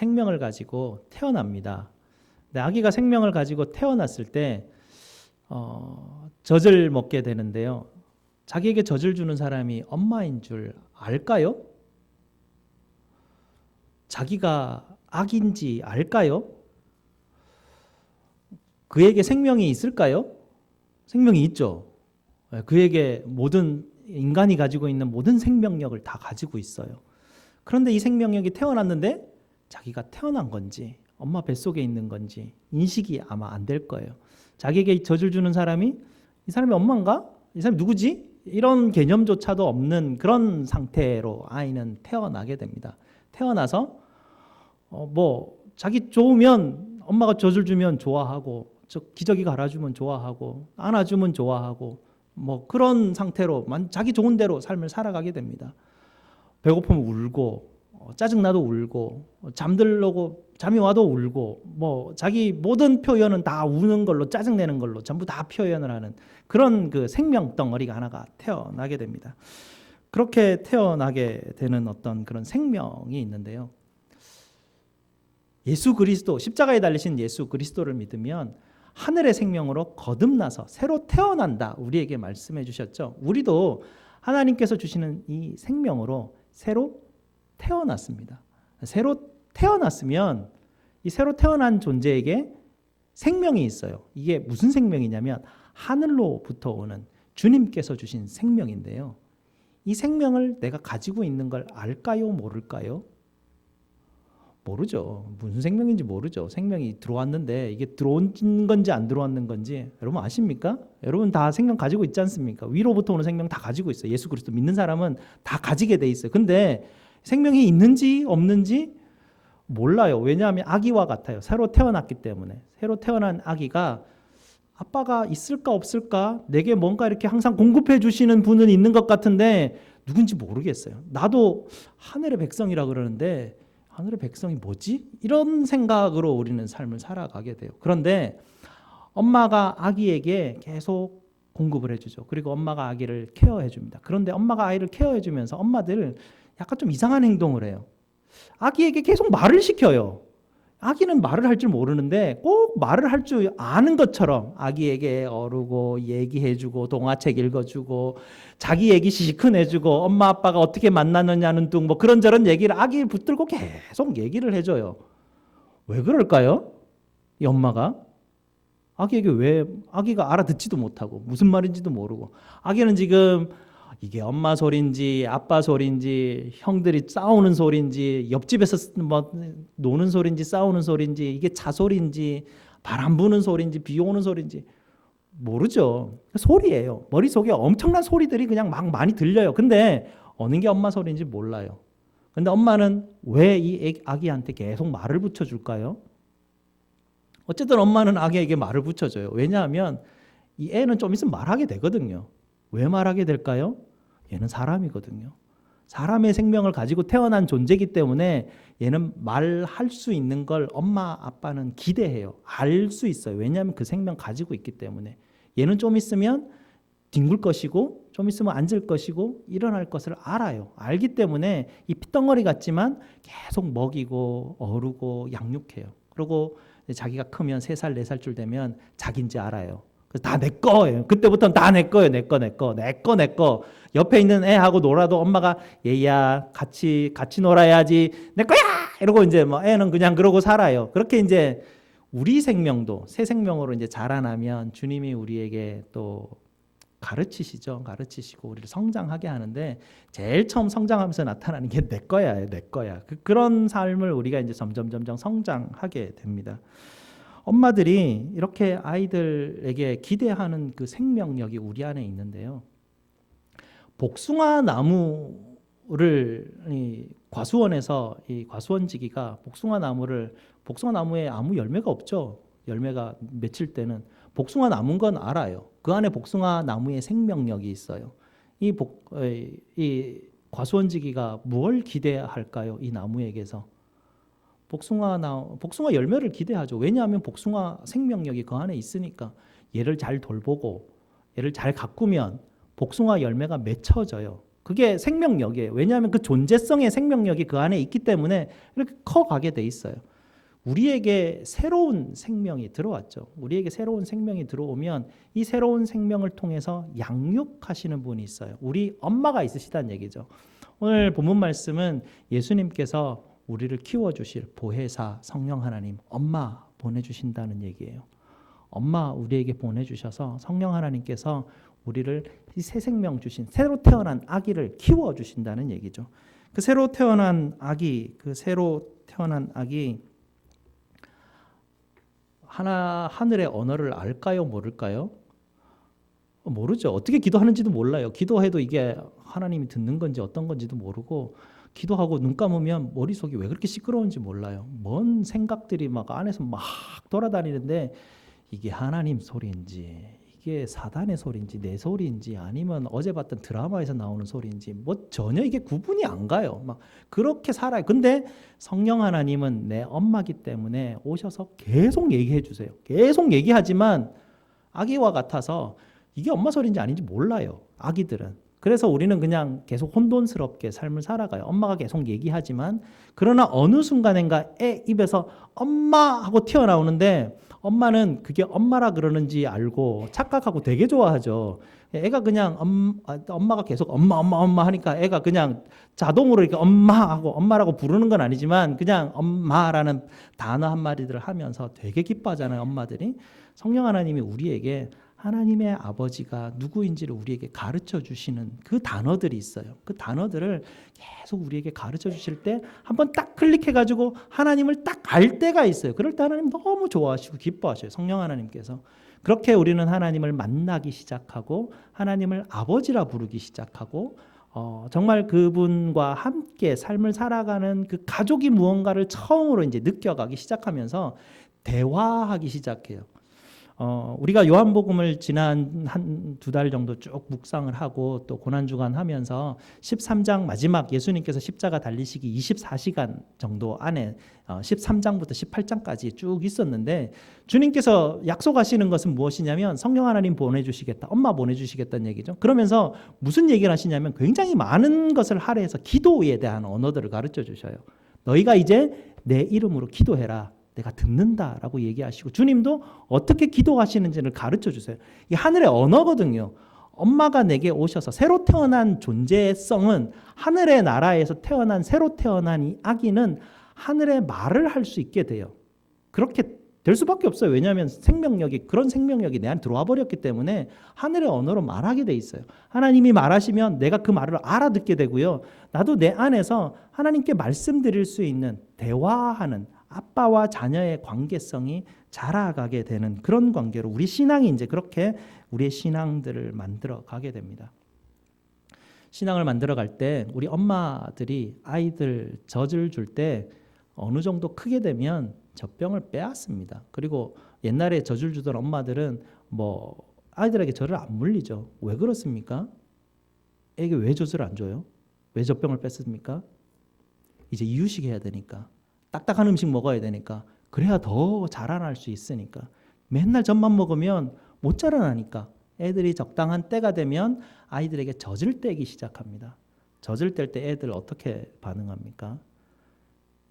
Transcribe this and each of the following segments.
생명을 가지고 태어납니다. 근데 아기가 생명을 가지고 태어났을 때 젖을 먹게 되는데요. 자기에게 젖을 주는 사람이 엄마인 줄 알까요? 자기가 아기인지 알까요? 그에게 생명이 있을까요? 생명이 있죠. 그에게 모든 인간이 가지고 있는 모든 생명력을 다 가지고 있어요. 그런데 이 생명력이 태어났는데 자기가 태어난 건지 엄마 뱃속에 있는 건지 인식이 아마 안 될 거예요. 자기에게 젖을 주는 사람이 이 사람이 엄마인가? 이 사람이 누구지? 이런 개념조차도 없는 그런 상태로 아이는 태어나게 됩니다. 태어나서 자기 좋으면 엄마가 젖을 주면 좋아하고 기저귀 갈아주면 좋아하고 안아주면 좋아하고 그런 상태로 자기 좋은 대로 삶을 살아가게 됩니다. 배고프면 울고 짜증나도 울고 잠들려고 잠이 와도 울고 자기 모든 표현은 다 우는 걸로 짜증내는 걸로 전부 다 표현을 하는 그런 그 생명 덩어리가 하나가 태어나게 됩니다. 그렇게 태어나게 되는 어떤 그런 생명이 있는데요. 예수 그리스도 십자가에 달리신 예수 그리스도를 믿으면 하늘의 생명으로 거듭나서 새로 태어난다 우리에게 말씀해 주셨죠. 우리도 하나님께서 주시는 이 생명으로 새로 태어났습니다. 새로 태어났으면 이 새로 태어난 존재에게 생명이 있어요. 이게 무슨 생명이냐면 하늘로부터 오는 주님께서 주신 생명인데요. 이 생명을 내가 가지고 있는 걸 알까요? 모를까요? 모르죠. 무슨 생명인지 모르죠. 생명이 들어왔는데 이게 들어온 건지 안 들어왔는 건지 여러분 아십니까? 여러분 다 생명 가지고 있지 않습니까? 위로부터 오는 생명 다 가지고 있어요. 예수 그리스도 믿는 사람은 다 가지게 돼 있어요. 근데 생명이 있는지 없는지 몰라요. 왜냐하면 아기와 같아요. 새로 태어났기 때문에. 새로 태어난 아기가 아빠가 있을까 없을까? 내게 뭔가 이렇게 항상 공급해 주시는 분은 있는 것 같은데 누군지 모르겠어요. 나도 하늘의 백성이라 그러는데 하늘의 백성이 뭐지? 이런 생각으로 우리는 삶을 살아가게 돼요. 그런데 엄마가 아기에게 계속 공급을 해주죠. 그리고 엄마가 아기를 케어해 줍니다. 그런데 엄마가 아이를 케어해 주면서 엄마들 약간 좀 이상한 행동을 해요. 아기에게 계속 말을 시켜요. 아기는 말을 할 줄 모르는데 꼭 말을 할 줄 아는 것처럼 아기에게 어르고 얘기해주고 동화책 읽어주고 자기 얘기 시큰해주고 엄마 아빠가 어떻게 만났느냐는 둥 그런저런 얘기를 아기를 붙들고 계속 얘기를 해줘요. 왜 그럴까요? 이 엄마가 아기에게 왜 아기가 알아듣지도 못하고 무슨 말인지도 모르고 아기는 지금 이게 엄마 소리인지 아빠 소리인지 형들이 싸우는 소리인지 옆집에서 노는 소리인지 싸우는 소리인지 이게 차 소리인지 바람 부는 소리인지 비 오는 소리인지 모르죠. 소리예요. 머릿속에 엄청난 소리들이 그냥 막 많이 들려요. 근데 어느 게 엄마 소리인지 몰라요. 근데 엄마는 왜 이 아기한테 계속 말을 붙여줄까요? 어쨌든 엄마는 아기에게 말을 붙여줘요. 왜냐하면 이 애는 좀 있으면 말하게 되거든요. 왜 말하게 될까요? 얘는 사람이거든요. 사람의 생명을 가지고 태어난 존재이기 때문에 얘는 말할 수 있는 걸 엄마 아빠는 기대해요. 알 수 있어요. 왜냐하면 그 생명 가지고 있기 때문에. 얘는 좀 있으면 뒹굴 것이고 좀 있으면 앉을 것이고 일어날 것을 알아요. 알기 때문에 이 핏덩어리 같지만 계속 먹이고 어루고 양육해요. 그리고 자기가 크면 3살 4살쯤 되면 자기인지 알아요. 그래서 다 내 거예요. 그때부터는 다 내 거예요. 내 거. 옆에 있는 애하고 놀아도 엄마가 얘야 같이 놀아야지 내 거야 이러고 이제 애는 그냥 그러고 살아요. 그렇게 이제 우리 생명도 새 생명으로 이제 자라나면 주님이 우리에게 또 가르치시고 우리를 성장하게 하는데 제일 처음 성장하면서 나타나는 게 내 거야. 그런 삶을 우리가 이제 점점 성장하게 됩니다. 엄마들이 이렇게 아이들에게 기대하는 그 생명력이 우리 안에 있는데요. 복숭아 나무를 과수원에서 이 과수원지기가 복숭아 나무에 아무 열매가 없죠. 열매가 맺힐 때는 복숭아 나무인 건 알아요. 그 안에 복숭아 나무의 생명력이 있어요. 이 과수원지기가 뭘 기대할까요? 이 나무에게서 복숭아 열매를 기대하죠. 왜냐하면 복숭아 생명력이 그 안에 있으니까 얘를 잘 돌보고 얘를 잘 가꾸면 복숭아 열매가 맺혀져요. 그게 생명력이에요. 왜냐하면 그 존재성의 생명력이 그 안에 있기 때문에 이렇게 커가게 돼 있어요. 우리에게 새로운 생명이 들어왔죠. 우리에게 새로운 생명이 들어오면 이 새로운 생명을 통해서 양육하시는 분이 있어요. 우리 엄마가 있으시다는 얘기죠. 오늘 본문 말씀은 예수님께서 우리를 키워주실 보혜사 성령 하나님, 엄마 보내주신다는 얘기예요. 엄마 우리에게 보내주셔서 성령 하나님께서 우리를 이 새 생명 주신 새로 태어난 아기를 키워주신다는 얘기죠. 그 새로 태어난 아기, 하늘의 언어를 알까요? 모를까요? 모르죠. 어떻게 기도하는지도 몰라요. 기도해도 이게 하나님이 듣는 건지 어떤 건지도 모르고 기도하고 눈 감으면 머릿속이 왜 그렇게 시끄러운지 몰라요. 뭔 생각들이 막 안에서 막 돌아다니는데 이게 하나님 소리인지 이게 사단의 소리인지 내 소리인지 아니면 어제 봤던 드라마에서 나오는 소리인지 뭐 전혀 이게 구분이 안 가요. 막 그렇게 살아요. 근데 성령 하나님은 내 엄마기 때문에 오셔서 계속 얘기해 주세요. 계속 얘기하지만 아기와 같아서 이게 엄마 소리인지 아닌지 몰라요. 아기들은. 그래서 우리는 그냥 계속 혼돈스럽게 삶을 살아가요. 엄마가 계속 얘기하지만 그러나 어느 순간인가 애 입에서 엄마 하고 튀어나오는데 엄마는 그게 엄마라 그러는지 알고 착각하고 되게 좋아하죠. 애가 그냥 엄마가 계속 엄마 하니까 애가 그냥 자동으로 이렇게 엄마하고 엄마라고 부르는 건 아니지만 그냥 엄마라는 단어 한 마디들을 하면서 되게 기뻐하잖아요. 엄마들이. 성령 하나님이 우리에게 하나님의 아버지가 누구인지를 우리에게 가르쳐 주시는 그 단어들이 있어요. 그 단어들을 계속 우리에게 가르쳐 주실 때 한번 딱 클릭해가지고 하나님을 딱 알 때가 있어요. 그럴 때 하나님 너무 좋아하시고 기뻐하셔요. 성령 하나님께서. 그렇게 우리는 하나님을 만나기 시작하고 하나님을 아버지라 부르기 시작하고 정말 그분과 함께 삶을 살아가는 그 가족이 무언가를 처음으로 이제 느껴가기 시작하면서 대화하기 시작해요. 우리가 요한복음을 지난 한 두 달 정도 쭉 묵상을 하고 또 고난주간 하면서 13장 마지막 예수님께서 십자가 달리시기 24시간 정도 안에 13장부터 18장까지 쭉 있었는데 주님께서 약속하시는 것은 무엇이냐면 성령 하나님 보내주시겠다, 엄마 보내주시겠다는 얘기죠. 그러면서 무슨 얘기를 하시냐면 굉장히 많은 것을 할애해서 기도에 대한 언어들을 가르쳐 주셔요. 너희가 이제 내 이름으로 기도해라. 내가 듣는다라고 얘기하시고 주님도 어떻게 기도하시는지를 가르쳐 주세요. 이게 하늘의 언어거든요. 엄마가 내게 오셔서 새로 태어난 존재성은 하늘의 나라에서 태어난 새로 태어난 이 아기는 하늘의 말을 할 수 있게 돼요. 그렇게 될 수밖에 없어요. 왜냐하면 그런 생명력이 내 안에 들어와 버렸기 때문에 하늘의 언어로 말하게 돼 있어요. 하나님이 말하시면 내가 그 말을 알아듣게 되고요. 나도 내 안에서 하나님께 말씀드릴 수 있는 대화하는 아빠와 자녀의 관계성이 자라가게 되는 그런 관계로 우리 신앙이 이제 그렇게 우리의 신앙들을 만들어 가게 됩니다. 신앙을 만들어 갈 때 우리 엄마들이 아이들 젖을 줄 때 어느 정도 크게 되면 젖병을 빼앗습니다. 그리고 옛날에 젖을 주던 엄마들은 뭐 아이들에게 젖을 안 물리죠. 왜 그렇습니까? 애에게 왜 젖을 안 줘요? 왜 젖병을 뺐습니까? 이제 이유식 해야 되니까. 딱딱한 음식 먹어야 되니까. 그래야 더 자라날 수 있으니까. 맨날 젖만 먹으면 못 자라나니까. 애들이 적당한 때가 되면 아이들에게 젖을 떼기 시작합니다. 젖을 뗄 때 애들 어떻게 반응합니까?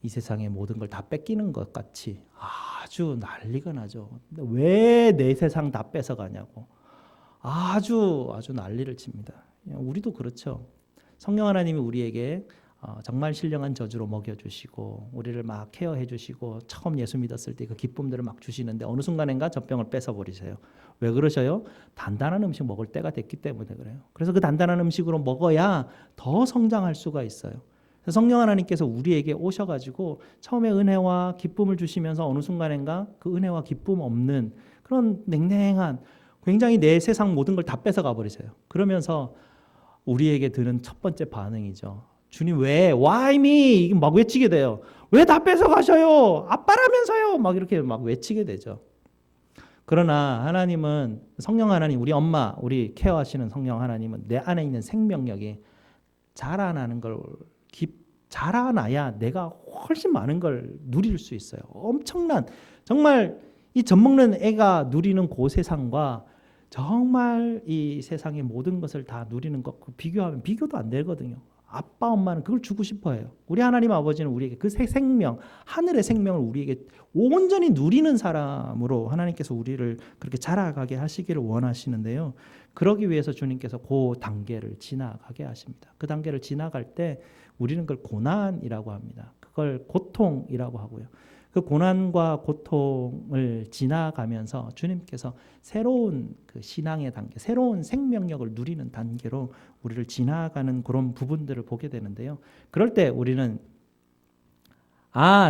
이 세상의 모든 걸 다 뺏기는 것 같이 아주 난리가 나죠. 왜 내 세상 다 뺏어가냐고 아주 난리를 칩니다. 우리도 그렇죠. 성령 하나님이 우리에게 정말 신령한 저주로 먹여주시고 우리를 막 케어해 주시고 처음 예수 믿었을 때 그 기쁨들을 막 주시는데 어느 순간인가 젖병을 뺏어버리세요. 왜 그러셔요? 단단한 음식 먹을 때가 됐기 때문에 그래요. 그래서 그 단단한 음식으로 먹어야 더 성장할 수가 있어요. 성령 하나님께서 우리에게 오셔가지고 처음에 은혜와 기쁨을 주시면서 어느 순간인가 그 은혜와 기쁨 없는 그런 냉랭한 굉장히 내 세상 모든 걸 다 뺏어가 버리세요. 그러면서 우리에게 드는 첫 번째 반응이죠. 주님 왜? Why me? 막 외치게 돼요. 왜 다 뺏어가셔요? 아빠라면서요? 막 이렇게 막 외치게 되죠. 그러나 하나님은 성령 하나님, 우리 엄마, 우리 케어하시는 성령 하나님은 내 안에 있는 생명력이 자라나는 걸 자라나야 내가 훨씬 많은 걸 누릴 수 있어요. 엄청난 정말 이 젖먹는 애가 누리는 그 세상과 정말 이 세상의 모든 것을 다 누리는 것 비교하면 비교도 안 되거든요. 아빠 엄마는 그걸 주고 싶어해요. 우리 하나님 아버지는 우리에게 그 생명, 하늘의 생명을 우리에게 온전히 누리는 사람으로 하나님께서 우리를 그렇게 자라가게 하시기를 원하시는데요. 그러기 위해서 주님께서 그 단계를 지나가게 하십니다. 그 단계를 지나갈 때 우리는 그걸 고난이라고 합니다. 그걸 고통이라고 하고요. 그 고난과 고통을 지나가면서 주님께서 새로운 그 신앙의 단계, 새로운 생명력을 누리는 단계로 우리를 지나가는 그런 부분들을 보게 되는데요. 그럴 때 우리는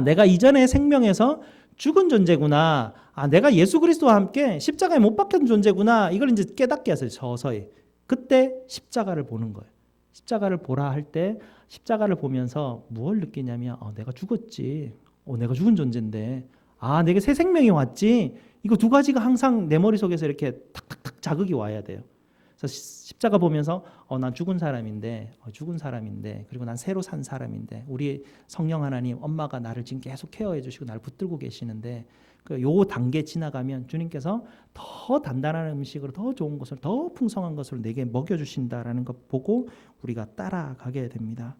내가 이전의 생명에서 죽은 존재구나. 내가 예수 그리스도와 함께 십자가에 못 박힌 존재구나. 이걸 이제 깨닫게 하세요. 서서히. 그때 십자가를 보는 거예요. 십자가를 보라 할 때 십자가를 보면서 무엇을 느끼냐면 내가 죽었지. 내가 죽은 존재인데 내게 새 생명이 왔지. 이거 두 가지가 항상 내 머릿속에서 이렇게 탁탁탁 자극이 와야 돼요. 그래서 십자가 보면서 난 죽은 사람인데 그리고 난 새로 산 사람인데 우리 성령 하나님 엄마가 나를 지금 계속 케어해 주시고 나를 붙들고 계시는데 요 단계 지나가면 주님께서 더 단단한 음식으로 더 좋은 것을 더 풍성한 것을 내게 먹여주신다라는 것 보고 우리가 따라가게 됩니다.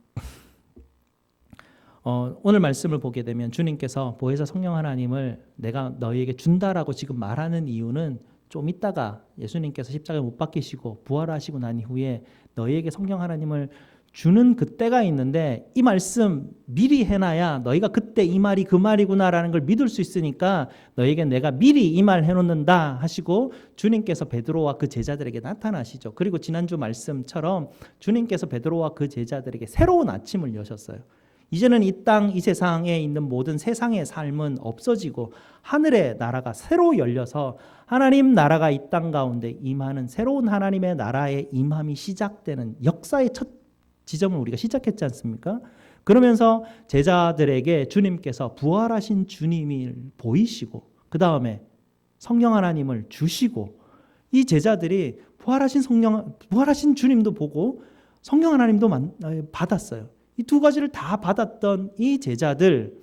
오늘 말씀을 보게 되면 주님께서 보혜사 성령 하나님을 내가 너희에게 준다라고 지금 말하는 이유는 좀 있다가 예수님께서 십자가에 못 박히시고 부활하시고 난 이후에 너희에게 성령 하나님을 주는 그때가 있는데 이 말씀 미리 해놔야 너희가 그때 이 말이 그 말이구나라는 걸 믿을 수 있으니까 너희에게 내가 미리 이 말 해놓는다 하시고 주님께서 베드로와 그 제자들에게 나타나시죠. 그리고 지난주 말씀처럼 주님께서 베드로와 그 제자들에게 새로운 아침을 여셨어요. 이제는 이 땅, 이 세상에 있는 모든 세상의 삶은 없어지고 하늘의 나라가 새로 열려서 하나님 나라가 이 땅 가운데 임하는 새로운 하나님의 나라의 임함이 시작되는 역사의 첫 지점을 우리가 시작했지 않습니까? 그러면서 제자들에게 주님께서 부활하신 주님을 보이시고 그 다음에 성령 하나님을 주시고 이 제자들이 부활하신 주님도 보고 성령 하나님도 받았어요. 이 두 가지를 다 받았던 이 제자들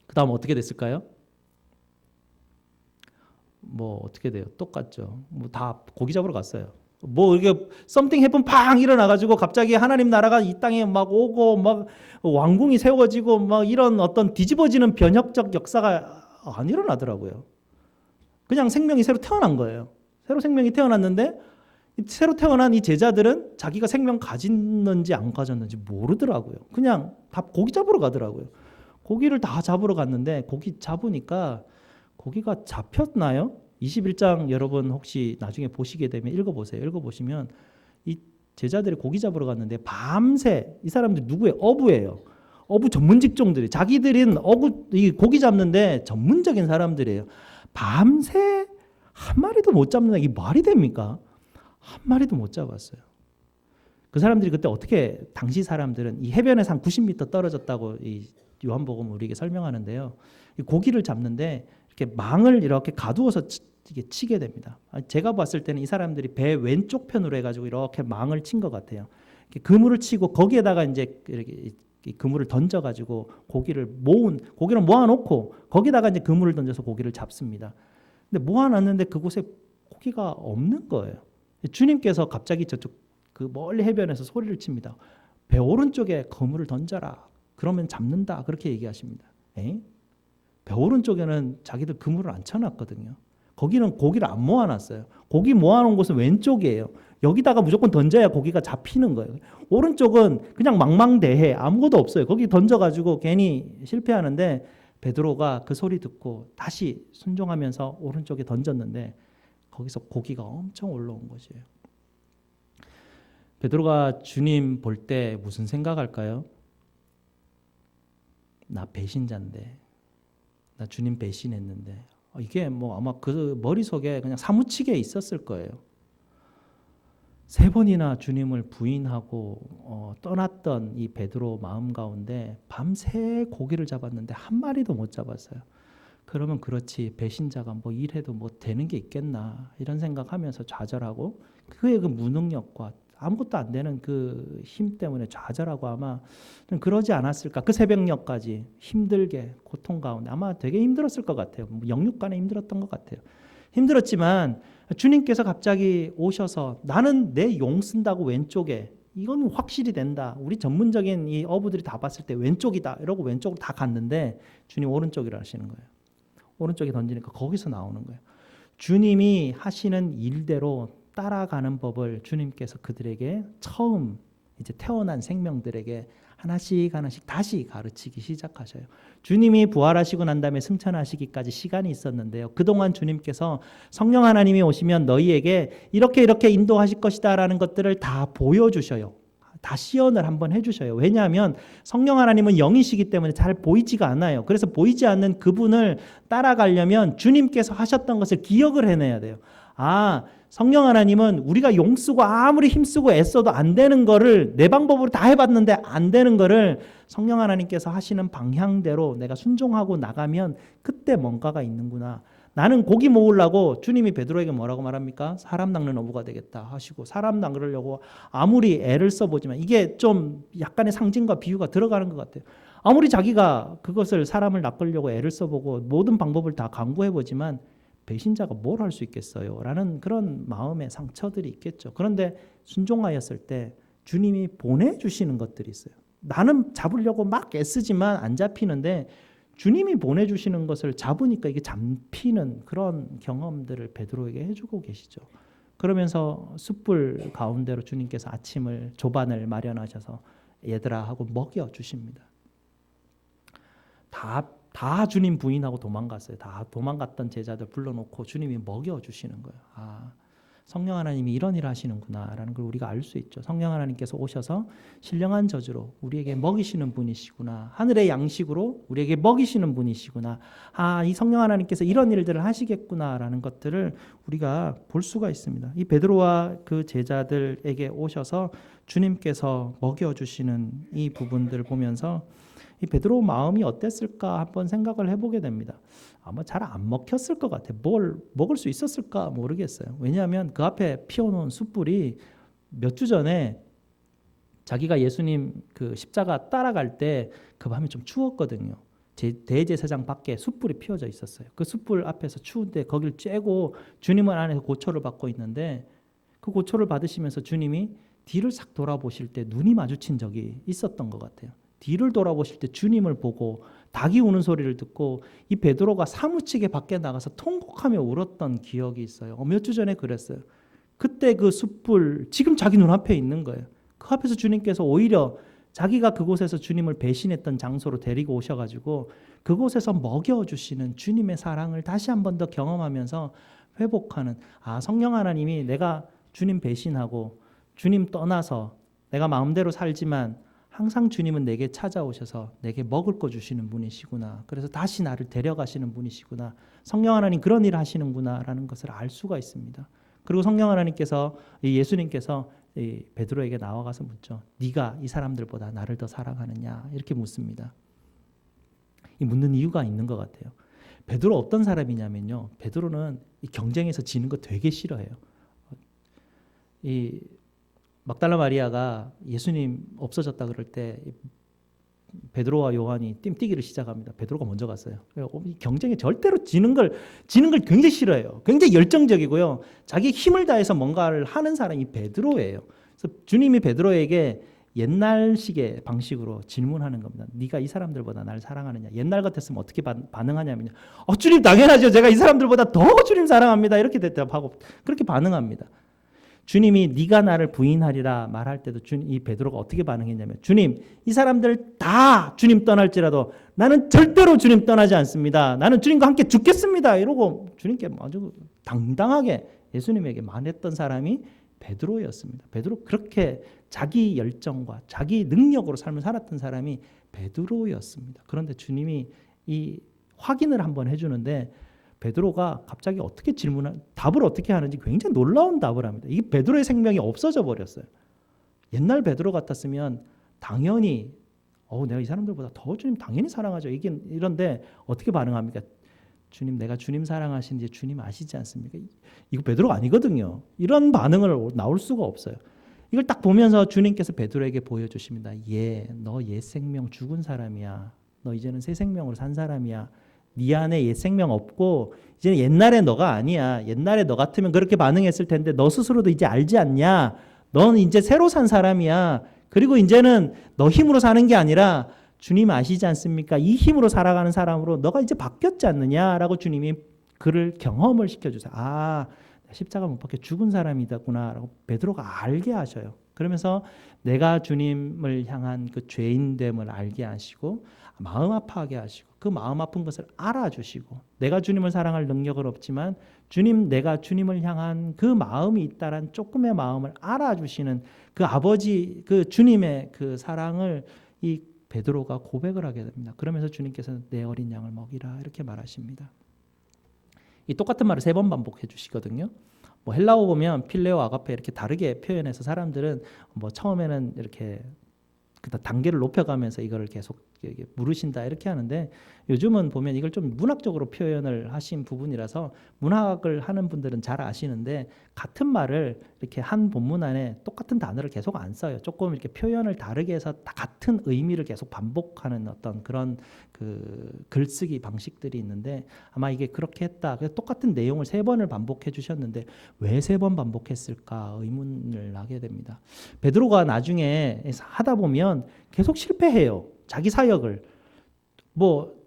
그 다음 어떻게 됐을까요? 어떻게 돼요? 똑같죠. 다 고기 잡으러 갔어요. 이게 something happen 팡 일어나가지고 갑자기 하나님 나라가 이 땅에 막 오고 막 왕궁이 세워지고 막 이런 어떤 뒤집어지는 변혁적 역사가 안 일어나더라고요. 그냥 생명이 새로 태어난 거예요. 새로 생명이 태어났는데 새로 태어난 이 제자들은 자기가 생명 가졌는지 안 가졌는지 모르더라고요. 그냥 다 고기 잡으러 가더라고요. 고기를 다 잡으러 갔는데 고기 잡으니까 고기가 잡혔나요? 21장 여러분 혹시 나중에 보시게 되면 읽어보세요. 읽어보시면 이 제자들이 고기 잡으러 갔는데 밤새 이 사람들 누구예요? 어부예요. 어부 전문 직종들이 자기들은 이 고기 잡는데 전문적인 사람들이에요. 밤새 한 마리도 못 잡는다. 이게 말이 됩니까? 한 마리도 못 잡았어요. 그 사람들이 그때 어떻게 당시 사람들은 이 해변에서 한 90m 떨어졌다고 이 요한복음 우리에게 설명하는데요. 이 고기를 잡는데 이렇게 망을 이렇게 가두어서 치게 됩니다. 제가 봤을 때는 이 사람들이 배 왼쪽 편으로 해가지고 이렇게 망을 친 것 같아요. 그물을 치고 거기에다가 이제 이렇게 그물을 던져가지고 고기를 모아놓고 거기다가 이제 그물을 던져서 고기를 잡습니다. 근데 모아놨는데 그곳에 고기가 없는 거예요. 주님께서 갑자기 저쪽 그 멀리 해변에서 소리를 칩니다. 배 오른쪽에 그물을 던져라. 그러면 잡는다. 그렇게 얘기하십니다. 배 오른쪽에는 자기들 그물을 안 쳐놨거든요. 거기는 고기를 안 모아놨어요. 고기 모아놓은 곳은 왼쪽이에요. 여기다가 무조건 던져야 고기가 잡히는 거예요. 오른쪽은 그냥 망망대해 아무것도 없어요. 거기 던져가지고 괜히 실패하는데 베드로가 그 소리 듣고 다시 순종하면서 오른쪽에 던졌는데 거기서 고기가 엄청 올라온 것이에요. 베드로가 주님 볼 때 무슨 생각할까요? 나 배신자인데, 나 주님 배신했는데, 이게 아마 그 머릿속에 그냥 사무치게 있었을 거예요. 3번이나 주님을 부인하고 떠났던 이 베드로 마음 가운데 밤새 고기를 잡았는데 한 마리도 못 잡았어요. 그러면 그렇지, 배신자가 일해도 되는 게 있겠나 이런 생각하면서 좌절하고 그의 그 무능력과 아무것도 안 되는 그 힘 때문에 좌절하고 아마 그러지 않았을까. 그 새벽녘까지 힘들게 고통 가운데 아마 되게 힘들었을 것 같아요. 영육간에 힘들었던 것 같아요. 힘들었지만 주님께서 갑자기 오셔서 나는 내 용 쓴다고 왼쪽에, 이건 확실히 된다. 우리 전문적인 이 어부들이 다 봤을 때 왼쪽이다 이러고 왼쪽으로 다 갔는데 주님 오른쪽이라 하시는 거예요. 오른쪽에 던지니까 거기서 나오는 거예요. 주님이 하시는 일대로 따라가는 법을 주님께서 그들에게 처음 이제 태어난 생명들에게 하나씩 하나씩 다시 가르치기 시작하셔요. 주님이 부활하시고 난 다음에 승천하시기까지 시간이 있었는데요. 그동안 주님께서 성령 하나님이 오시면 너희에게 이렇게 인도하실 것이다라는 것들을 다 보여주셔요. 다 시연을 한번 해주셔요. 왜냐하면 성령 하나님은 영이시기 때문에 잘 보이지가 않아요. 그래서 보이지 않는 그분을 따라가려면 주님께서 하셨던 것을 기억을 해내야 돼요. 성령 하나님은 우리가 용 쓰고 아무리 힘쓰고 애써도 안 되는 거를 내 방법으로 다 해봤는데 안 되는 거를 성령 하나님께서 하시는 방향대로 내가 순종하고 나가면 그때 뭔가가 있는구나. 나는 고기 모으려고 주님이 베드로에게 뭐라고 말합니까? 사람 낚는 어부가 되겠다 하시고 사람 낚으려고 아무리 애를 써보지만 이게 좀 약간의 상징과 비유가 들어가는 것 같아요. 아무리 자기가 그것을 사람을 낚으려고 애를 써보고 모든 방법을 다 강구해보지만 배신자가 뭘 할 수 있겠어요? 라는 그런 마음의 상처들이 있겠죠. 그런데 순종하였을 때 주님이 보내주시는 것들이 있어요. 나는 잡으려고 막 애쓰지만 안 잡히는데 주님이 보내주시는 것을 잡으니까 이게 잡히는 그런 경험들을 베드로에게 해주고 계시죠. 그러면서 숯불 가운데로 주님께서 아침을 조반을 마련하셔서 얘들아 하고 먹여주십니다. 다 주님 부인하고 도망갔어요. 다 도망갔던 제자들 불러놓고 주님이 먹여주시는 거예요. 성령 하나님이 이런 일을 하시는구나라는 걸 우리가 알 수 있죠. 성령 하나님께서 오셔서 신령한 저주로 우리에게 먹이시는 분이시구나. 하늘의 양식으로 우리에게 먹이시는 분이시구나. 이 성령 하나님께서 이런 일들을 하시겠구나라는 것들을 우리가 볼 수가 있습니다. 이 베드로와 그 제자들에게 오셔서 주님께서 먹여주시는 이 부분들을 보면서 이 베드로 마음이 어땠을까 한번 생각을 해보게 됩니다. 아마 잘 안 먹혔을 것 같아요. 뭘 먹을 수 있었을까 모르겠어요. 왜냐하면 그 앞에 피워놓은 숯불이 몇 주 전에 자기가 예수님 그 십자가 따라갈 때 그 밤이 좀 추웠거든요. 대제사장 밖에 숯불이 피워져 있었어요. 그 숯불 앞에서 추운데 거길 쬐고 주님은 안에서 고초를 받고 있는데 그 고초를 받으시면서 주님이 뒤를 싹 돌아보실 때 눈이 마주친 적이 있었던 것 같아요. 뒤를 돌아보실 때 주님을 보고 닭이 우는 소리를 듣고 이 베드로가 사무치게 밖에 나가서 통곡하며 울었던 기억이 있어요. 몇 주 전에 그랬어요. 그때 그 숯불 지금 자기 눈앞에 있는 거예요. 그 앞에서 주님께서 오히려 자기가 그곳에서 주님을 배신했던 장소로 데리고 오셔가지고 그곳에서 먹여주시는 주님의 사랑을 다시 한 번 더 경험하면서 회복하는 성령 하나님이 내가 주님 배신하고 주님 떠나서 내가 마음대로 살지만 항상 주님은 내게 찾아오셔서 내게 먹을 거 주시는 분이시구나. 그래서 다시 나를 데려가시는 분이시구나. 성령 하나님 그런 일을 하시는구나라는 것을 알 수가 있습니다. 그리고 성령 하나님께서 예수님께서 베드로에게 나와가서 묻죠. 네가 이 사람들보다 나를 더 사랑하느냐 이렇게 묻습니다. 이 묻는 이유가 있는 것 같아요. 베드로 어떤 사람이냐면요. 베드로는 이 경쟁에서 지는 거 되게 싫어해요. 이 막달라 마리아가 예수님 없어졌다 그럴 때 베드로와 요한이 뛰기를 시작합니다. 베드로가 먼저 갔어요. 이 경쟁에 절대로 지는 걸 굉장히 싫어해요. 굉장히 열정적이고요. 자기 힘을 다해서 뭔가를 하는 사람이 베드로예요. 그래서 주님이 베드로에게 옛날식의 방식으로 질문하는 겁니다. 네가 이 사람들보다 나를 사랑하느냐? 옛날 같았으면 어떻게 반응하냐면요. 주님 당연하죠. 제가 이 사람들보다 더 주님 사랑합니다. 이렇게 대답하고 그렇게 반응합니다. 주님이 네가 나를 부인하리라 말할 때도 이 베드로가 어떻게 반응했냐면 주님 이 사람들 다 주님 떠날지라도 나는 절대로 주님 떠나지 않습니다. 나는 주님과 함께 죽겠습니다. 이러고 주님께 아주 당당하게 예수님에게 말했던 사람이 베드로였습니다. 베드로 그렇게 자기 열정과 자기 능력으로 삶을 살았던 사람이 베드로였습니다. 그런데 주님이 이 확인을 한번 해주는데 베드로가 갑자기 어떻게 답을 어떻게 하는지 굉장히 놀라운 답을 합니다. 이게 베드로의 생명이 없어져 버렸어요. 옛날 베드로 같았으면 당연히 내가 이 사람들보다 더 주님 당연히 사랑하죠. 이런데 어떻게 반응합니까? 주님 내가 주님 사랑하시는지 주님 아시지 않습니까? 이거 베드로가 아니거든요. 이런 반응을 나올 수가 없어요. 이걸 딱 보면서 주님께서 베드로에게 보여주십니다. 너 옛 생명 죽은 사람이야. 너 이제는 새 생명으로 산 사람이야. 네 안에 옛 생명 없고 이제는 옛날에 너가 아니야. 옛날에 너 같으면 그렇게 반응했을 텐데 너 스스로도 이제 알지 않냐? 너는 이제 새로 산 사람이야. 그리고 이제는 너 힘으로 사는 게 아니라 주님 아시지 않습니까? 이 힘으로 살아가는 사람으로 너가 이제 바뀌었지 않느냐라고 주님이 그를 경험을 시켜주세요. 아, 십자가 못 박혀 죽은 사람이다구나라고 베드로가 알게 하셔요. 그러면서 내가 주님을 향한 그 죄인됨을 알게 하시고 마음 아파하게 하시고 그 마음 아픈 것을 알아주시고 내가 주님을 사랑할 능력은 없지만 주님 내가 주님을 향한 그 마음이 있다란 조금의 마음을 알아주시는 그 아버지 그 주님의 그 사랑을 이 베드로가 고백을 하게 됩니다. 그러면서 주님께서는 내 어린 양을 먹이라 이렇게 말하십니다. 이 똑같은 말을 3번 반복해 주시거든요. 뭐 헬라어 보면 필레오 아가페 이렇게 다르게 표현해서 사람들은 뭐 처음에는 이렇게 단계를 높여가면서 이거를 계속 물으신다 이렇게 하는데 요즘은 보면 이걸 좀 문학적으로 표현을 하신 부분이라서 문학을 하는 분들은 잘 아시는데 같은 말을 이렇게 한 본문 안에 똑같은 단어를 계속 안 써요. 조금 이렇게 표현을 다르게 해서 같은 의미를 계속 반복하는 어떤 그런 그 글쓰기 방식들이 있는데 아마 이게 그렇게 했다. 그래서 똑같은 내용을 3번을 반복해 주셨는데 왜 3번 반복했을까 의문을 하게 됩니다. 베드로가 나중에 하다 보면 계속 실패해요. 자기 사역을 뭐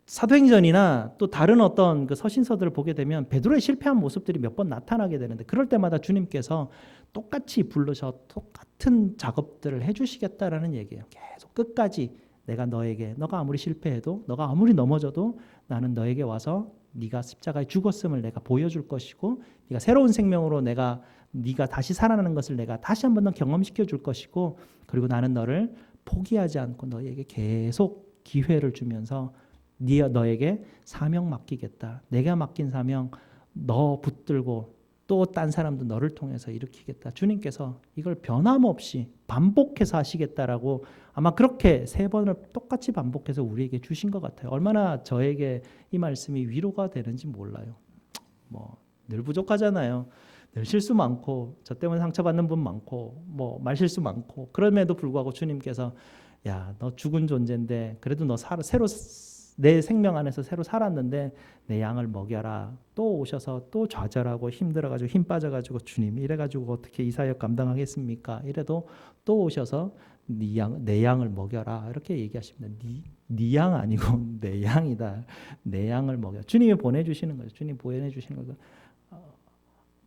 사도행전이나 또 다른 어떤 그 서신서들을 보게 되면 베드로의 실패한 모습들이 몇 번 나타나게 되는데 그럴 때마다 주님께서 똑같이 불러서 똑같은 작업들을 해주시겠다라는 얘기예요. 계속 끝까지 내가 너에게 너가 아무리 실패해도 너가 아무리 넘어져도 나는 너에게 와서 네가 십자가에 죽었음을 내가 보여줄 것이고 네가 새로운 생명으로 네가 다시 살아나는 것을 내가 다시 한 번 더 경험시켜 줄 것이고 그리고 나는 너를 포기하지 않고 너에게 계속 기회를 주면서 너에게 사명 맡기겠다. 내가 맡긴 사명 너 붙들고 또 딴 사람도 너를 통해서 일으키겠다. 주님께서 이걸 변함없이 반복해서 하시겠다라고 아마 그렇게 3번을 똑같이 반복해서 우리에게 주신 것 같아요. 얼마나 저에게 이 말씀이 위로가 되는지 몰라요. 뭐 늘 부족하잖아요. 늘 실수 많고 저 때문에 상처받는 분 많고 뭐 말실수 많고 그럼에도 불구하고 주님께서 야, 너 죽은 존재인데 그래도 너 새로 내 생명 안에서 새로 살았는데 내 양을 먹여라. 또 오셔서 또 좌절하고 힘들어가지고 힘 빠져가지고 주님 이래가지고 어떻게 이 사역 감당하겠습니까? 이래도 또 오셔서 내 양을 먹여라 이렇게 얘기하십니다. 네 양 아니고 내 양이다. 내 양을 먹여. 주님이 보내주시는 거죠. 주님 보내주시는 거죠.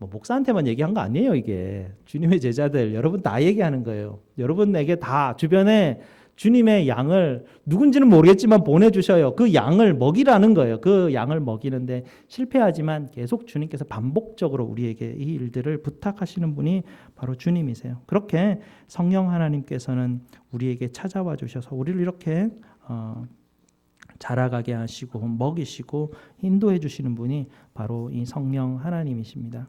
뭐 목사한테만 얘기한 거 아니에요. 이게 주님의 제자들 여러분 다 얘기하는 거예요. 여러분에게 다 주변에 주님의 양을 누군지는 모르겠지만 보내주셔요. 그 양을 먹이라는 거예요. 그 양을 먹이는데 실패하지만 계속 주님께서 반복적으로 우리에게 이 일들을 부탁하시는 분이 바로 주님이세요. 그렇게 성령 하나님께서는 우리에게 찾아와 주셔서 우리를 이렇게 자라가게 하시고 먹이시고 인도해 주시는 분이 바로 이 성령 하나님이십니다.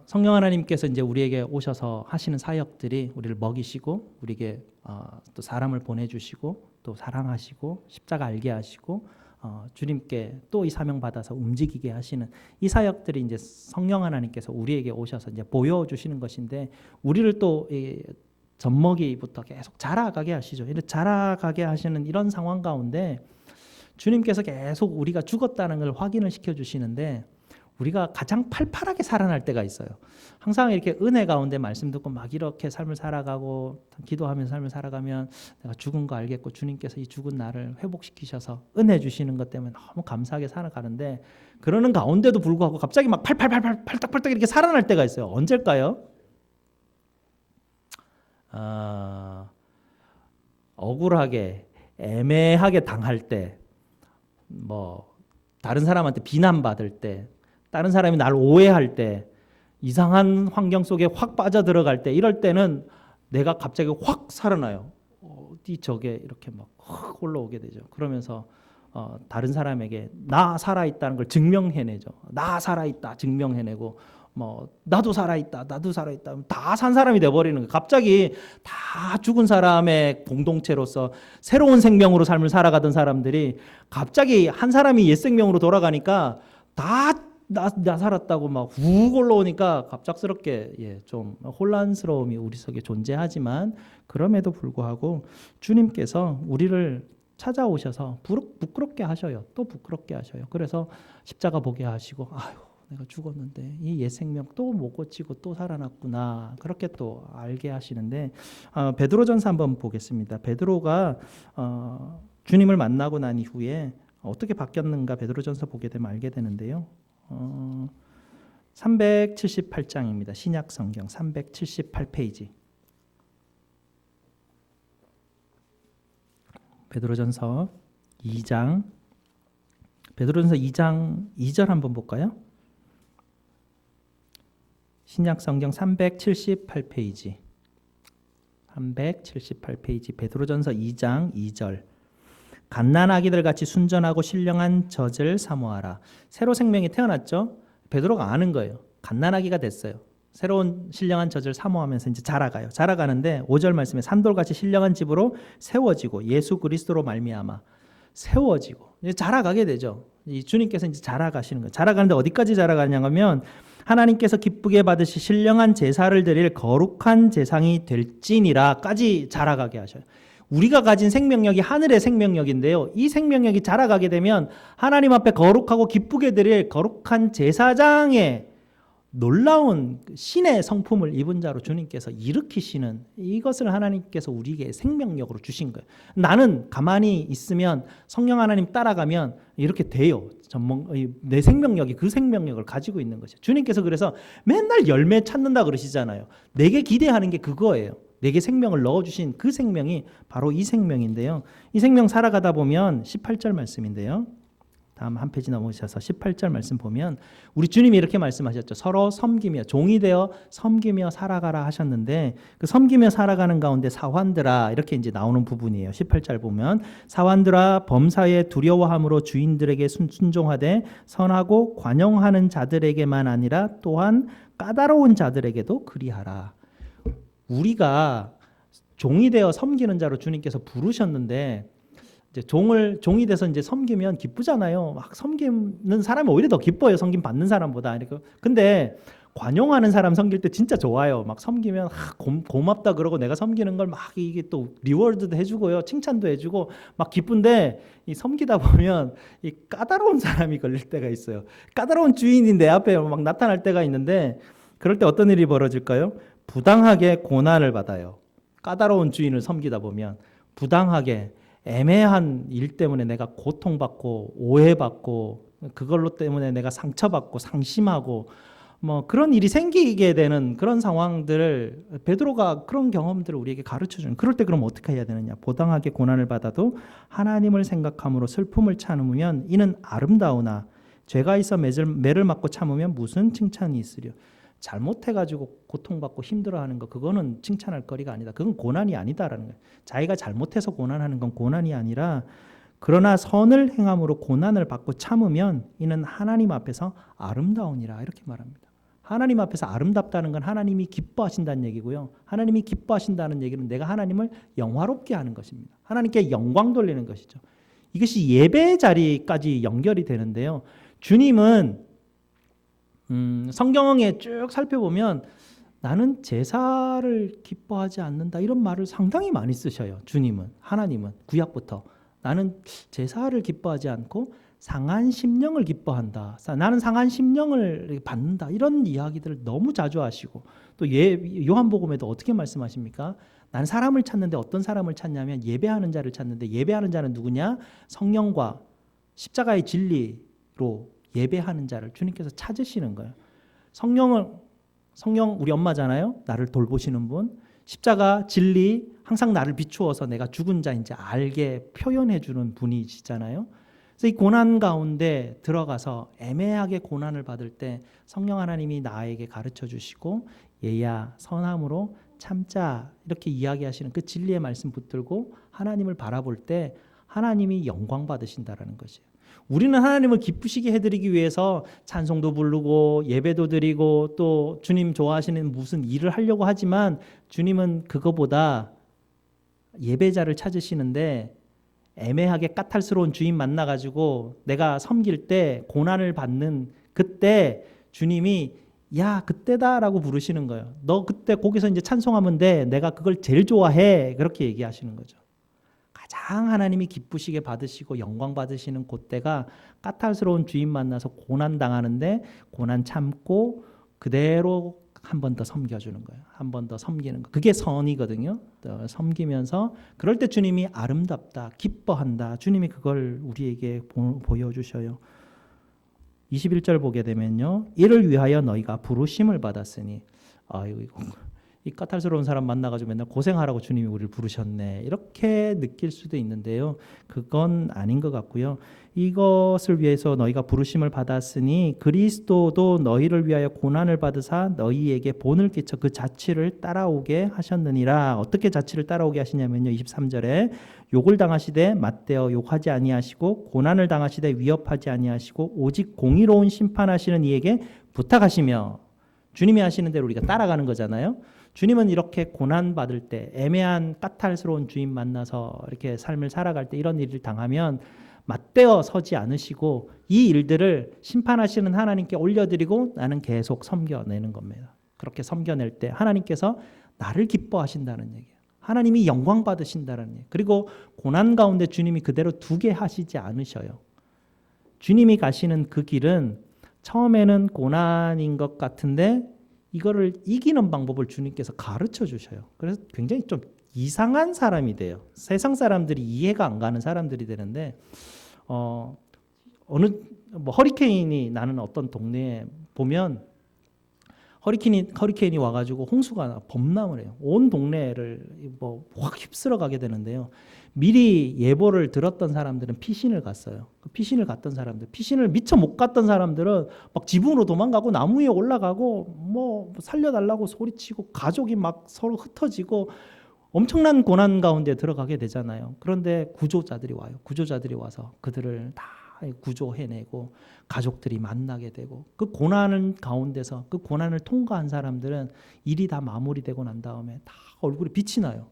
성령 하나님께서 이제 우리에게 오셔서 하시는 사역들이 우리를 먹이시고 우리에게 또 사람을 보내주시고 또 사랑하시고 십자가 알게 하시고 주님께 또 이 사명 받아서 움직이게 하시는 이 사역들이 이제 성령 하나님께서 우리에게 오셔서 이제 보여주시는 것인데 우리를 또 젖먹이부터 계속 자라가게 하시죠. 이렇게 자라가게 하시는 이런 상황 가운데 주님께서 계속 우리가 죽었다는 걸 확인을 시켜주시는데 우리가 가장 팔팔하게 살아날 때가 있어요. 항상 이렇게 은혜 가운데 말씀 듣고 막 이렇게 삶을 살아가고 기도하면서 삶을 살아가면 내가 죽은 거 알겠고 주님께서 이 죽은 나를 회복시키셔서 은혜 주시는 것 때문에 너무 감사하게 살아가는데 그러는 가운데도 불구하고 갑자기 막 팔팔팔팔 팔딱팔딱 이렇게 살아날 때가 있어요. 언제일까요? 억울하게 애매하게 당할 때, 뭐 다른 사람한테 비난받을 때, 다른 사람이 날 오해할 때, 이상한 환경 속에 확 빠져들어갈 때 이럴 때는 내가 갑자기 확 살아나요. 어디 저게 이렇게 막 확 올라오게 되죠. 그러면서 다른 사람에게 나 살아있다는 걸 증명해내죠. 나 살아있다 증명해내고 뭐 나도 살아있다 다 산 사람이 돼버리는 거예요. 갑자기 다 죽은 사람의 공동체로서 새로운 생명으로 삶을 살아가던 사람들이 갑자기 한 사람이 옛 생명으로 돌아가니까 다 나 살았다고 막 훅 올라오니까 갑작스럽게 좀 혼란스러움이 우리 속에 존재하지만 그럼에도 불구하고 주님께서 우리를 찾아오셔서 부끄럽게 하셔요. 또 부끄럽게 하셔요. 그래서 십자가 보게 하시고 아유 내가 죽었는데 이 옛 생명 또 못 고치고 또 살아났구나. 그렇게 또 알게 하시는데 베드로전서 한번 보겠습니다. 베드로가 주님을 만나고 난 이후에 어떻게 바뀌었는가 베드로전서 보게 되면 알게 되는데요. 378장입니다. 신약 성경 378페이지. 베드로전서 2장 2절 한번 볼까요? 신약 성경 378페이지. 378페이지 베드로전서 2장 2절. 갓난아기들 같이 순전하고 신령한 젖을 사모하라. 새로 생명이 태어났죠? 베드로가 아는 거예요. 갓난아기가 됐어요. 새로운 신령한 젖을 사모하면서 이제 자라가요. 자라가는데 5절 말씀에 산돌같이 신령한 집으로 세워지고 예수 그리스도로 말미암아 세워지고 이제 자라가게 되죠. 이 주님께서 이제 자라가시는 거예요. 자라가는데 어디까지 자라가냐면 하나님께서 기쁘게 받으실 신령한 제사를 드릴 거룩한 제상이 될지니라까지 자라가게 하셔요. 우리가 가진 생명력이 하늘의 생명력인데요. 이 생명력이 자라가게 되면 하나님 앞에 거룩하고 기쁘게 드릴 거룩한 제사장의 놀라운 신의 성품을 입은 자로 주님께서 일으키시는 이것을 하나님께서 우리에게 생명력으로 주신 거예요. 나는 가만히 있으면 성령 하나님 따라가면 이렇게 돼요. 내 생명력이 그 생명력을 가지고 있는 것이에요. 주님께서 그래서 맨날 열매 찾는다 그러시잖아요. 내게 기대하는 게 그거예요. 내게 생명을 넣어주신 그 생명이 바로 이 생명인데요. 이 생명 살아가다 보면 18절 말씀인데요. 다음 한 페이지 넘어오셔서 18절 말씀 보면 우리 주님이 이렇게 말씀하셨죠. 서로 섬기며 종이 되어 섬기며 살아가라 하셨는데 그 섬기며 살아가는 가운데 사환들아 이렇게 이제 나오는 부분이에요. 18절 보면 사환들아 범사에 두려워함으로 주인들에게 순종하되 선하고 관용하는 자들에게만 아니라 또한 까다로운 자들에게도 그리하라. 우리가 종이 되어 섬기는 자로 주님께서 부르셨는데 이제 종이 돼서 이제 섬기면 기쁘잖아요. 막 섬기는 사람이 오히려 더 기뻐요. 섬김 받는 사람보다. 근데 관용하는 사람 섬길 때 진짜 좋아요. 막 섬기면 고맙다 그러고 내가 섬기는 걸 막 이게 또 리워드도 해주고요, 칭찬도 해주고 막 기쁜데 이 섬기다 보면 이 까다로운 사람이 걸릴 때가 있어요. 까다로운 주인이 내 앞에 막 나타날 때가 있는데 그럴 때 어떤 일이 벌어질까요? 부당하게 고난을 받아요. 까다로운 주인을 섬기다 보면 부당하게 애매한 일 때문에 내가 고통받고 오해받고 그걸로 때문에 내가 상처받고 상심하고 뭐 그런 일이 생기게 되는 그런 상황들을 베드로가 그런 경험들을 우리에게 가르쳐주는. 그럴 때 그럼 어떻게 해야 되느냐? 부당하게 고난을 받아도 하나님을 생각함으로 슬픔을 참으면 이는 아름다우나 죄가 있어 매를 맞고 참으면 무슨 칭찬이 있으려. 잘못해가지고 고통받고 힘들어하는 거 그거는 칭찬할 거리가 아니다. 그건 고난이 아니다라는 거예요. 자기가 잘못해서 고난하는 건 고난이 아니라 그러나 선을 행함으로 고난을 받고 참으면 이는 하나님 앞에서 아름다우니라 이렇게 말합니다. 하나님 앞에서 아름답다는 건 하나님이 기뻐하신다는 얘기고요. 하나님이 기뻐하신다는 얘기는 내가 하나님을 영화롭게 하는 것입니다. 하나님께 영광 돌리는 것이죠. 이것이 예배 자리까지 연결이 되는데요. 주님은 성경에 쭉 살펴보면 나는 제사를 기뻐하지 않는다 이런 말을 상당히 많이 쓰셔요. 주님은, 하나님은 구약부터 나는 제사를 기뻐하지 않고 상한 심령을 기뻐한다. 나는 상한 심령을 받는다. 이런 이야기들을 너무 자주 하시고 또 요한복음에도 어떻게 말씀하십니까? 나는 사람을 찾는데 어떤 사람을 찾냐면 예배하는 자를 찾는데 예배하는 자는 누구냐? 성령과 십자가의 진리로 예배하는 자를 주님께서 찾으시는 거예요. 성령 우리 엄마잖아요. 나를 돌보시는 분. 십자가 진리 항상 나를 비추어서 내가 죽은 자인지 알게 표현해 주는 분이시잖아요. 그래서 이 고난 가운데 들어가서 애매하게 고난을 받을 때 성령 하나님이 나에게 가르쳐 주시고 얘야 선함으로 참자 이렇게 이야기하시는 그 진리의 말씀 붙들고 하나님을 바라볼 때 하나님이 영광 받으신다라는 것이에요. 우리는 하나님을 기쁘시게 해드리기 위해서 찬송도 부르고 예배도 드리고 또 주님 좋아하시는 무슨 일을 하려고 하지만 주님은 그거보다 예배자를 찾으시는데 애매하게 까탈스러운 주인 만나가지고 내가 섬길 때 고난을 받는 그때 주님이 야 그때다라고 부르시는 거예요. 너 그때 거기서 이제 찬송하면 돼. 내가 그걸 제일 좋아해. 그렇게 얘기하시는 거죠. 가장 하나님이 기쁘시게 받으시고 영광 받으시는 그때가 까탈스러운 주인 만나서 고난 당하는데 고난 참고 그대로 한 번 더 섬겨주는 거예요. 한 번 더 섬기는 거. 그게 선이거든요. 섬기면서 그럴 때 주님이 아름답다, 기뻐한다. 주님이 그걸 우리에게 보여주셔요. 21절 보게 되면요. 이를 위하여 너희가 부르심을 받았으니 이 까탈스러운 사람 만나가지고 맨날 고생하라고 주님이 우리를 부르셨네 이렇게 느낄 수도 있는데요. 그건 아닌 것 같고요. 이것을 위해서 너희가 부르심을 받았으니 그리스도도 너희를 위하여 고난을 받으사 너희에게 본을 끼쳐 그 자취를 따라오게 하셨느니라. 어떻게 자취를 따라오게 하시냐면요. 23절에 욕을 당하시되 맞대어 욕하지 아니하시고 고난을 당하시되 위협하지 아니하시고 오직 공의로운 심판하시는 이에게 부탁하시며. 주님이 하시는 대로 우리가 따라가는 거잖아요. 주님은 이렇게 고난 받을 때 애매한 까탈스러운 주인 만나서 이렇게 삶을 살아갈 때 이런 일을 당하면 맞대어 서지 않으시고 이 일들을 심판하시는 하나님께 올려드리고 나는 계속 섬겨내는 겁니다. 그렇게 섬겨낼 때 하나님께서 나를 기뻐하신다는 얘기예요. 하나님이 영광 받으신다는 얘기예요. 그리고 고난 가운데 주님이 그대로 두게 하시지 않으셔요. 주님이 가시는 그 길은 처음에는 고난인 것 같은데 이거를 이기는 방법을 주님께서 가르쳐 주셔요. 그래서 굉장히 좀 이상한 사람이 돼요. 세상 사람들이 이해가 안 가는 사람들이 되는데 어느 허리케인이 나는 어떤 동네에 보면 허리케인이 와가지고 홍수가 범람을 해요. 온 동네를 확 휩쓸어 가게 되는데요. 미리 예보를 들었던 사람들은 피신을 갔어요. 피신을 갔던 사람들, 피신을 미처 못 갔던 사람들은 막 지붕으로 도망가고 나무 위에 올라가고 살려달라고 소리치고 가족이 막 서로 흩어지고 엄청난 고난 가운데 들어가게 되잖아요. 그런데 구조자들이 와요. 구조자들이 와서 그들을 다 구조해내고 가족들이 만나게 되고 그 고난 가운데서 그 고난을 통과한 사람들은 일이 다 마무리되고 난 다음에 다 얼굴이 빛이 나요.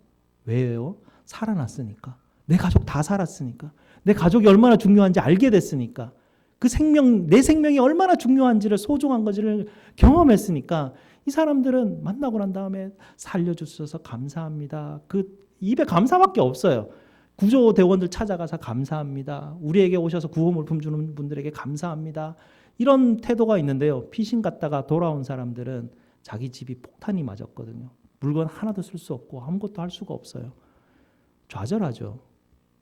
왜요? 살아났으니까. 내 가족 다 살았으니까. 내 가족이 얼마나 중요한지 알게 됐으니까. 그 생명, 내 생명이 얼마나 중요한지를 소중한 것을 경험했으니까 이 사람들은 만나고 난 다음에 살려주셔서 감사합니다. 그 입에 감사밖에 없어요. 구조대원들 찾아가서 감사합니다. 우리에게 오셔서 구호물품 주는 분들에게 감사합니다. 이런 태도가 있는데요. 피신 갔다가 돌아온 사람들은 자기 집이 폭탄이 맞았거든요. 물건 하나도 쓸 수 없고 아무것도 할 수가 없어요. 좌절하죠.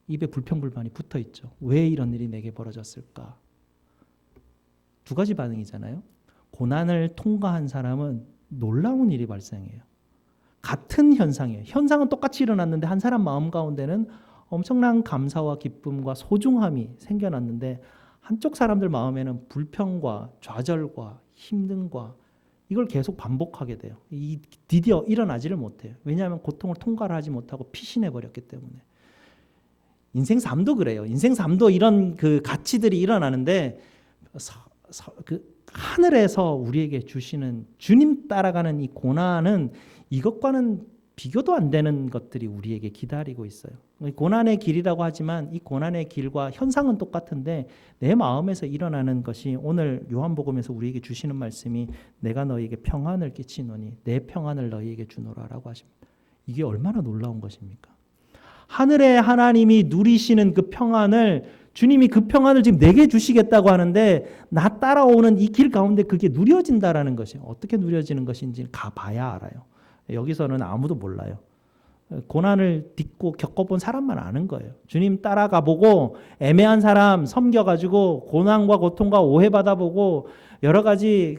입에 불평불만이 붙어 있죠. 왜 이런 일이 내게 벌어졌을까? 두 가지 반응이잖아요. 고난을 통과한 사람은 놀라운 일이 발생해요. 같은 현상이에요. 현상은 똑같이 일어났는데 한 사람 마음 가운데는 엄청난 감사와 기쁨과 소중함이 생겨났는데 한쪽 사람들 마음에는 불평과 좌절과 힘듦과 이걸 계속 반복하게 돼요. 드디어 일어나지를 못해요. 왜냐하면 고통을 통과를 하지 못하고 피신해 버렸기 때문에. 인생 삶도 그래요. 인생 삶도 이런 그 가치들이 일어나는데 그 하늘에서 우리에게 주시는 주님 따라가는 이 고난은 이것과는 비교도 안 되는 것들이 우리에게 기다리고 있어요. 고난의 길이라고 하지만 이 고난의 길과 현상은 똑같은데 내 마음에서 일어나는 것이 오늘 요한복음에서 우리에게 주시는 말씀이 내가 너희에게 평안을 끼치노니 내 평안을 너희에게 주노라라고 하십니다. 이게 얼마나 놀라운 것입니까? 하늘의 하나님이 누리시는 그 평안을 주님이 그 평안을 지금 내게 주시겠다고 하는데 나 따라오는 이 길 가운데 그게 누려진다라는 것이 어떻게 누려지는 것인지 가봐야 알아요. 여기서는 아무도 몰라요. 고난을 딛고 겪어본 사람만 아는 거예요. 주님 따라가 보고 애매한 사람 섬겨가지고 고난과 고통과 오해받아보고 여러 가지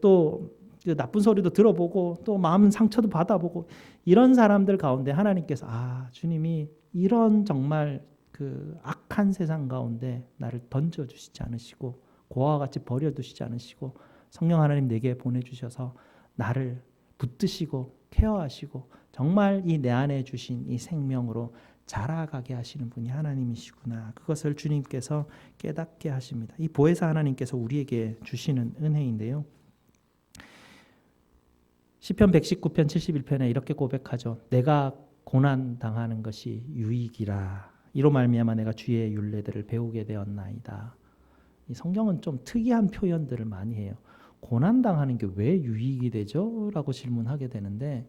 또 나쁜 소리도 들어보고 또 마음 상처도 받아보고 이런 사람들 가운데 하나님께서 주님이 이런 정말 그 악한 세상 가운데 나를 던져주시지 않으시고 고아와 같이 버려두시지 않으시고 성령 하나님 내게 보내주셔서 나를 붙드시고 케어하시고 정말 이 내 안에 주신 이 생명으로 자라가게 하시는 분이 하나님이시구나. 그것을 주님께서 깨닫게 하십니다. 이 보혜사 하나님께서 우리에게 주시는 은혜인데요. 시편 119편 71편에 이렇게 고백하죠. 내가 고난 당하는 것이 유익이라. 이로 말미암아 내가 주의 율례들을 배우게 되었나이다. 이 성경은 좀 특이한 표현들을 많이 해요. 고난 당하는 게 왜 유익이 되죠? 라고 질문하게 되는데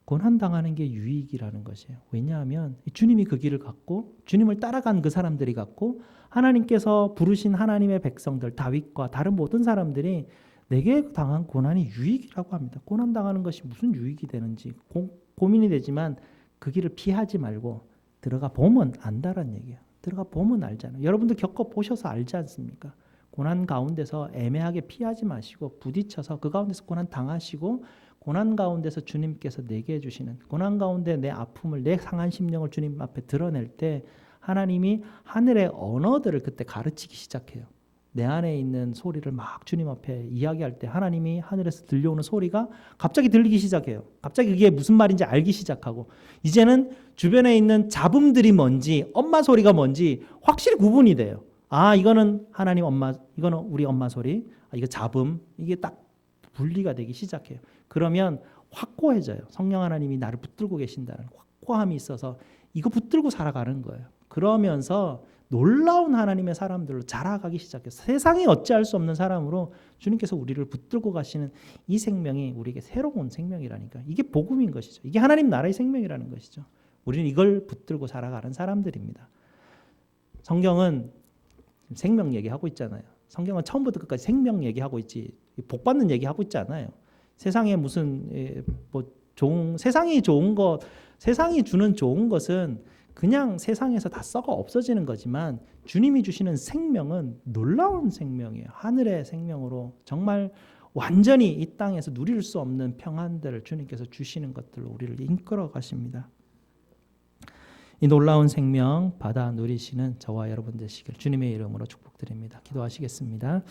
고난당하는 게 유익이라는 것이에요. 왜냐하면 주님이 그 길을 갔고 주님을 따라간 그 사람들이 갔고 하나님께서 부르신 하나님의 백성들 다윗과 다른 모든 사람들이 내게 당한 고난이 유익이라고 합니다. 고난당하는 것이 무슨 유익이 되는지 고민이 되지만 그 길을 피하지 말고 들어가 보면 안다는 얘기예요. 들어가 보면 알잖아요. 여러분도 겪어보셔서 알지 않습니까? 고난 가운데서 애매하게 피하지 마시고 부딪혀서 그 가운데서 고난 당하시고 고난 가운데서 주님께서 내게 해주시는 고난 가운데 내 아픔을 내 상한 심령을 주님 앞에 드러낼 때 하나님이 하늘의 언어들을 그때 가르치기 시작해요. 내 안에 있는 소리를 막 주님 앞에 이야기할 때 하나님이 하늘에서 들려오는 소리가 갑자기 들리기 시작해요. 갑자기 그게 무슨 말인지 알기 시작하고 이제는 주변에 있는 잡음들이 뭔지 엄마 소리가 뭔지 확실히 구분이 돼요. 아, 이거는 하나님 엄마, 이거는 우리 엄마 소리, 아, 이거 잡음, 이게 딱 분리가 되기 시작해요. 그러면 확고해져요. 성령 하나님이 나를 붙들고 계신다는 확고함이 있어서 이거 붙들고 살아가는 거예요. 그러면서 놀라운 하나님의 사람들로 자라가기 시작해요. 세상이 어찌할 수 없는 사람으로 주님께서 우리를 붙들고 가시는 이 생명이 우리에게 새로운 생명이라니까. 이게 복음인 것이죠. 이게 하나님 나라의 생명이라는 것이죠. 우리는 이걸 붙들고 살아가는 사람들입니다. 성경은 생명 얘기하고 있잖아요. 성경은 처음부터 끝까지 생명 얘기하고 있지 복 받는 얘기하고 있지 않아요. 세상에 무슨 세상이 좋은 것, 세상이 주는 좋은 것은 그냥 세상에서 다 썩어 없어지는 거지만 주님이 주시는 생명은 놀라운 생명이에요. 하늘의 생명으로 정말 완전히 이 땅에서 누릴 수 없는 평안들을 주님께서 주시는 것들로 우리를 이끌어 가십니다. 이 놀라운 생명 받아 누리시는 저와 여러분 되시길 주님의 이름으로 축복드립니다. 기도하시겠습니다.